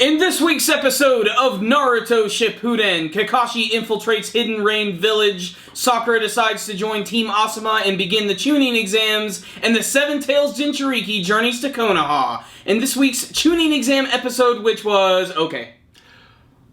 In this week's episode of Naruto Shippuden, Kakashi infiltrates Hidden Rain Village, Sakura decides to join Team Asuma and begin the Chunin exams, and the Seven Tails Jinchuriki journeys to Konoha. In this week's Chunin exam episode, which was okay.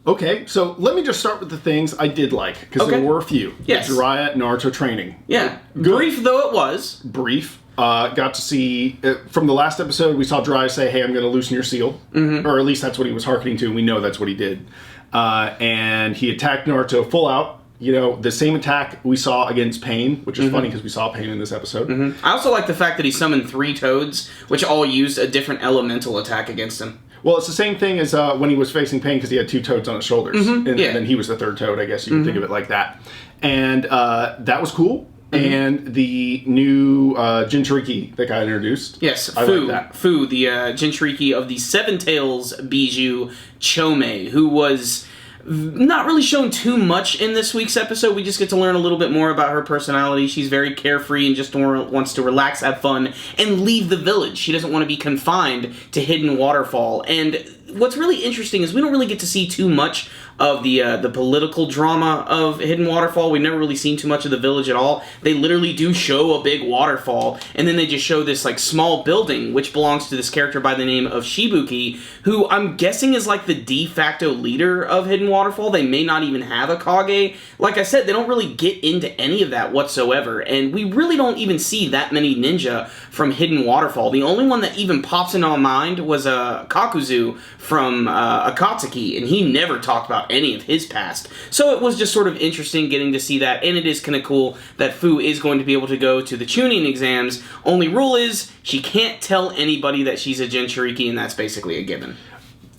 Okay, so let me just start with the things I did like, because there were a few. Yes. The Jiraiya Naruto training. Yeah. Good. Brief though it was. Brief. Got to see, from the last episode, we saw Jiraiya say, hey, I'm going to loosen your seal. Mm-hmm. Or at least that's what he was hearkening to, and we know that's what he did. And he attacked Naruto full out. You know, the same attack we saw against Pain, which is funny because we saw Pain in this episode. Mm-hmm. I also like the fact that he summoned 3 toads, which all used a different elemental attack against him. Well, it's the same thing as when he was facing Pain because he had 2 toads on his shoulders. Mm-hmm. And then he was the 3rd toad, I guess you can think of it like that. And that was cool. Mm-hmm. And the new Jinchuriki that got introduced. Yes, I like that. Fu, the Jinchuriki of the Seven Tails Bijou Chome, who was not really shown too much in this week's episode. We just get to learn a little bit more about her personality. She's very carefree and just wants to relax, have fun, and leave the village. She doesn't want to be confined to Hidden Waterfall. And what's really interesting is we don't really get to see too much of the political drama of Hidden Waterfall. We've never really seen too much of the village at all. They literally do show a big waterfall, and then they just show this like small building, which belongs to this character by the name of Shibuki, who I'm guessing is like the de facto leader of Hidden Waterfall. They may not even have a Kage. Like I said, they don't really get into any of that whatsoever, and we really don't even see that many ninja from Hidden Waterfall. The only one that even pops into my mind was Kakuzu from Akatsuki, and he never talked about any of his past. So it was just sort of interesting getting to see that, and it is kind of cool that Fu is going to be able to go to the Chunin exams. Only rule is, she can't tell anybody that she's a Jinchuriki, and that's basically a given.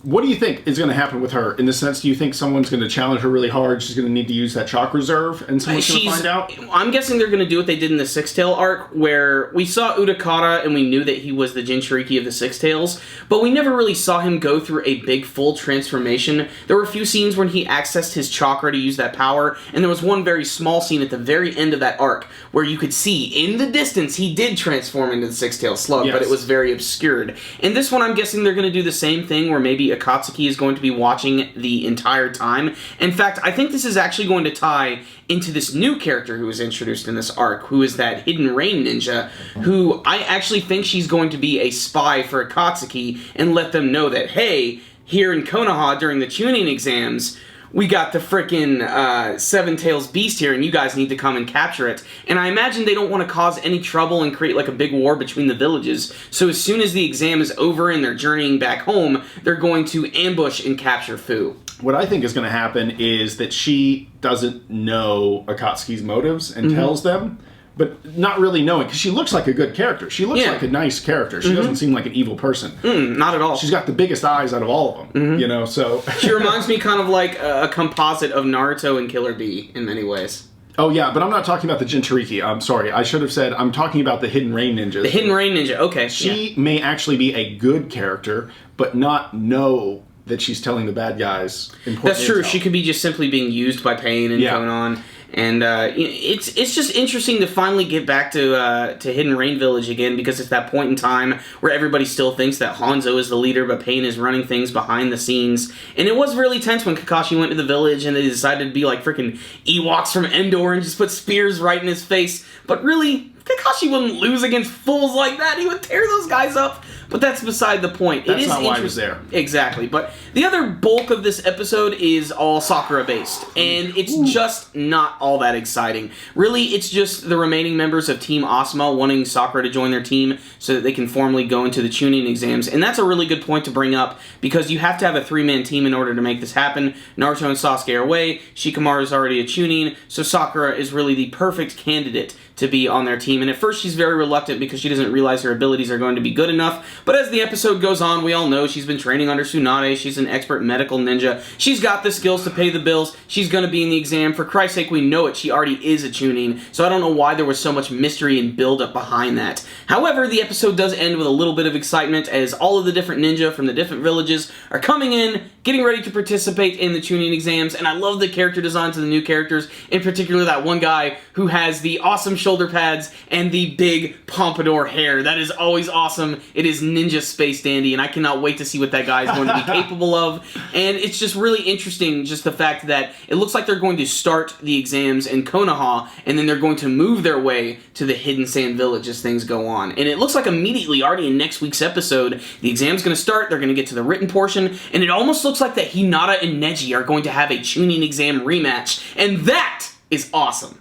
What do you think is going to happen with her? In the sense, do you think someone's going to challenge her really hard? She's going to need to use that chakra reserve, and someone's going to find out? I'm guessing they're going to do what they did in the Six Tail arc, where we saw Udakata and we knew that he was the Jinchuriki of the Six Tails, but we never really saw him go through a big full transformation. There were a few scenes when he accessed his chakra to use that power, and there was one very small scene at the very end of that arc where you could see in the distance he did transform into the Six Tail Slug, but it was very obscured. In this one, I'm guessing they're going to do the same thing, where maybe Akatsuki is going to be watching the entire time. In fact, I think this is actually going to tie into this new character who was introduced in this arc, who is that Hidden Rain Ninja, who I actually think she's going to be a spy for Akatsuki and let them know that, hey, here in Konoha during the Chunin exams, we got the frickin' Seven Tails Beast here, and you guys need to come and capture it. And I imagine they don't want to cause any trouble and create like a big war between the villages. So as soon as the exam is over and they're journeying back home, they're going to ambush and capture Fu. What I think is going to happen is that she doesn't know Akatsuki's motives and tells them, but not really knowing, because she looks like a good character. She looks like a nice character. She doesn't seem like an evil person. Not at all. She's got the biggest eyes out of all of them, you know, so... She reminds me kind of like a composite of Naruto and Killer Bee in many ways. Oh, yeah, but I'm not talking about the Jinchuriki. I'm sorry. I should have said I'm talking about the Hidden Rain Ninjas. The Hidden Rain Ninja, okay. She may actually be a good character, but not know that she's telling the bad guys important That's true. intel. She could be just simply being used by Pain and going on. And it's just interesting to finally get back to Hidden Rain Village again, because it's that point in time where everybody still thinks that Hanzo is the leader, but Pain is running things behind the scenes. And it was really tense when Kakashi went to the village and they decided to be like freaking Ewoks from Endor and just put spears right in his face. But really, Kakashi wouldn't lose against fools like that. He would tear those guys up. But that's beside the point. That's not why he was there. Exactly. But the other bulk of this episode is all Sakura-based. And it's just not all that exciting. Really, it's just the remaining members of Team Asuma wanting Sakura to join their team so that they can formally go into the Chunin exams. And that's a really good point to bring up, because you have to have a 3-man team in order to make this happen. Naruto and Sasuke are away. Shikamaru is already a Chunin. So Sakura is really the perfect candidate to be on their team. And at first she's very reluctant because she doesn't realize her abilities are going to be good enough. But as the episode goes on, we all know she's been training under Tsunade. She's an expert medical ninja. She's got the skills to pay the bills. She's going to be in the exam. For Christ's sake, we know it. She already is a Chunin. So I don't know why there was so much mystery and build-up behind that. However, the episode does end with a little bit of excitement as all of the different ninja from the different villages are coming in, getting ready to participate in the Chunin exams. And I love the character designs of the new characters. In particular, that one guy who has the awesome shoulder pads and the big pompadour hair. That is always awesome. It is Ninja Space Dandy, and I cannot wait to see what that guy is going to be capable of. And it's just really interesting, just the fact that it looks like they're going to start the exams in Konoha, and then they're going to move their way to the Hidden Sand Village as things go on. And it looks like immediately, already in next week's episode, the exam's going to start, they're going to get to the written portion, and it almost looks like that Hinata and Neji are going to have a Chunin exam rematch, and that is awesome.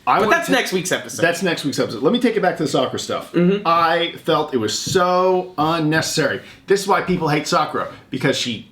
But that's next week's episode. That's next week's episode. Let me take it back to the Sakura stuff. I felt it was so unnecessary. This is why people hate Sakura, because she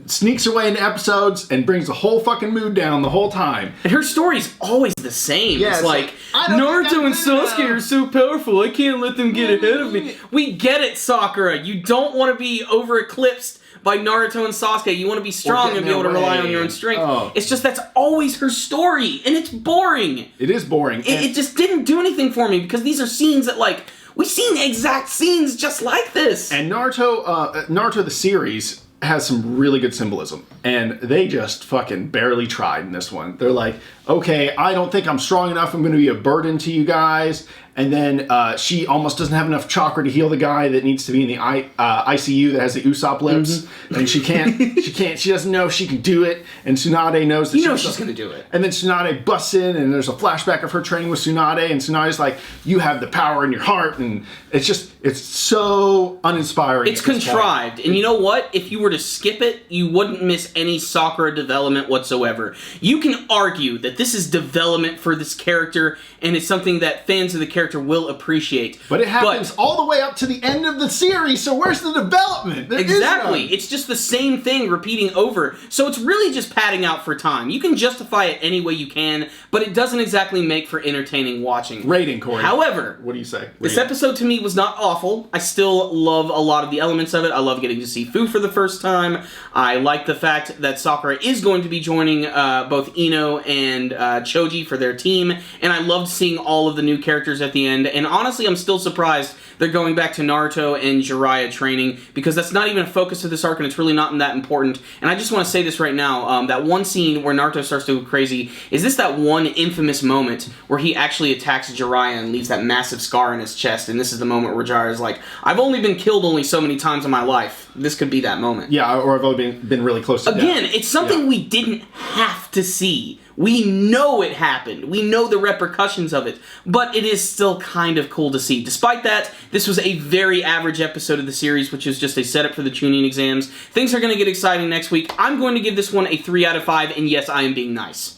sneaks her way into episodes and brings the whole fucking mood down the whole time. And her story's always the same. Yeah, it's like, Naruto and Sasuke are so powerful, I can't let them get ahead of me. We get it, Sakura. You don't want to be over-eclipsed by Naruto and Sasuke. You want to be strong and be able to rely on your own strength. Oh. It's just that's always her story, and it's boring. It is boring. It just didn't do anything for me, because these are scenes that, like, we've seen exact scenes just like this. And Naruto the series has some really good symbolism, and they just fucking barely tried in this one. They're like, okay, I don't think I'm strong enough, I'm going to be a burden to you guys. And then she almost doesn't have enough chakra to heal the guy that needs to be in the ICU that has the Usopp lips. And she doesn't know if she can do it. And Tsunade knows that she's going to do it. And then Tsunade busts in, and there's a flashback of her training with Tsunade, and Tsunade's like, you have the power in your heart. And it's so uninspiring. It's contrived. And you know what? If you were to skip it, you wouldn't miss any Sakura development whatsoever. You can argue that this is development for this character, and it's something that fans of the character will appreciate. But it happens all the way up to the end of the series, so where's the development? Exactly. It's just the same thing repeating over. So it's really just padding out for time. You can justify it any way you can, but it doesn't exactly make for entertaining watching. Rating, Corey. However, what do you say? This episode to me was not awful. I still love a lot of the elements of it. I love getting to see Fu for the first time. I like the fact that Sakura is going to be joining both Ino and Choji for their team, and I loved seeing all of the new characters at the end, and honestly, I'm still surprised they're going back to Naruto and Jiraiya training, because that's not even a focus of this arc, and it's really not that important. And I just want to say this right now, that one scene where Naruto starts to go crazy, is this that one infamous moment where he actually attacks Jiraiya and leaves that massive scar in his chest, and this is the moment where Jiraiya's like, I've only been killed only so many times in my life. This could be that moment. Yeah, or I've only been really close to death. Again, it's something we didn't have to see. We know it happened. We know the repercussions of it. But it is still kind of cool to see. Despite that, this was a very average episode of the series, which is just a setup for the Chunin exams. Things are going to get exciting next week. I'm going to give this one a 3 out of 5, and yes, I am being nice.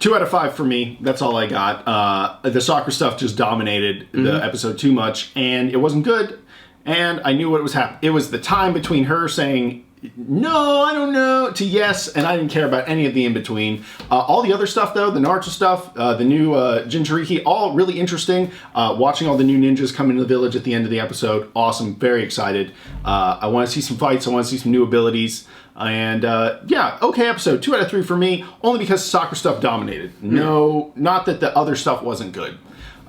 2 out of 5 for me. That's all I got. The soccer stuff just dominated the episode too much, and it wasn't good. And I knew what was happening. It was the time between her saying, no, I don't know, to yes, and I didn't care about any of the in-between. All the other stuff, though, the Naruto stuff, the new Jinchuriki, all really interesting. Watching all the new ninjas come into the village at the end of the episode, awesome, very excited. I want to see some fights, I want to see some new abilities. And, yeah, okay episode, 2 out of 3 for me, only because soccer stuff dominated. No, not that the other stuff wasn't good.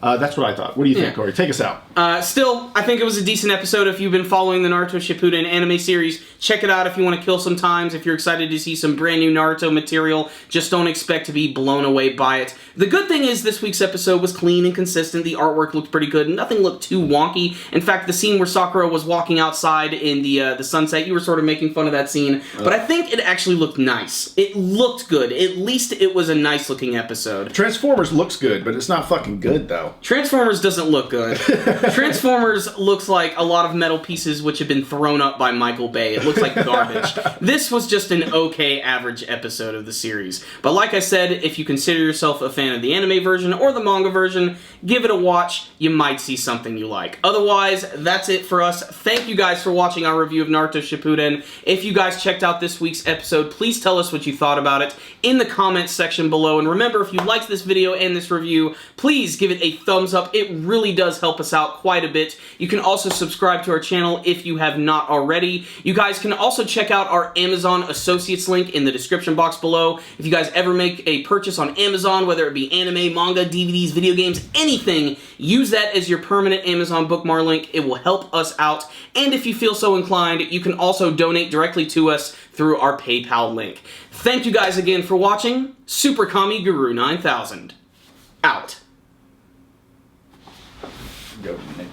That's what I thought. What do you think, Corey? Take us out. Still, I think it was a decent episode. If you've been following the Naruto Shippuden anime series, check it out if you want to kill some times. If you're excited to see some brand new Naruto material, just don't expect to be blown away by it. The good thing is this week's episode was clean and consistent. The artwork looked pretty good. Nothing looked too wonky. In fact, the scene where Sakura was walking outside in the sunset, you were sort of making fun of that scene. But I think it actually looked nice. It looked good. At least it was a nice-looking episode. Transformers looks good, but it's not fucking good, though. Transformers doesn't look good. Transformers looks like a lot of metal pieces which have been thrown up by Michael Bay. It looks like garbage. This was just an okay average episode of the series. But like I said, if you consider yourself a fan of the anime version or the manga version, give it a watch. You might see something you like. Otherwise, that's it for us. Thank you guys for watching our review of Naruto Shippuden. If you guys checked out this week's episode, please tell us what you thought about it in the comments section below. And remember, if you liked this video and this review, please give it a thumbs up. It really does help us out quite a bit. You can also subscribe to our channel if you have not already. You guys can also check out our Amazon Associates link in the description box below. If you guys ever make a purchase on Amazon, whether it be anime, manga, DVDs, video games, anything, use that as your permanent Amazon bookmark link. It will help us out. And if you feel so inclined, you can also donate directly to us through our PayPal link. Thank you guys again for watching. Super Kami Guru 9000. Out. go, Nick.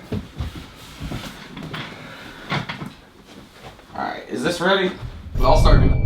Alright, is this ready? I'll start doing it.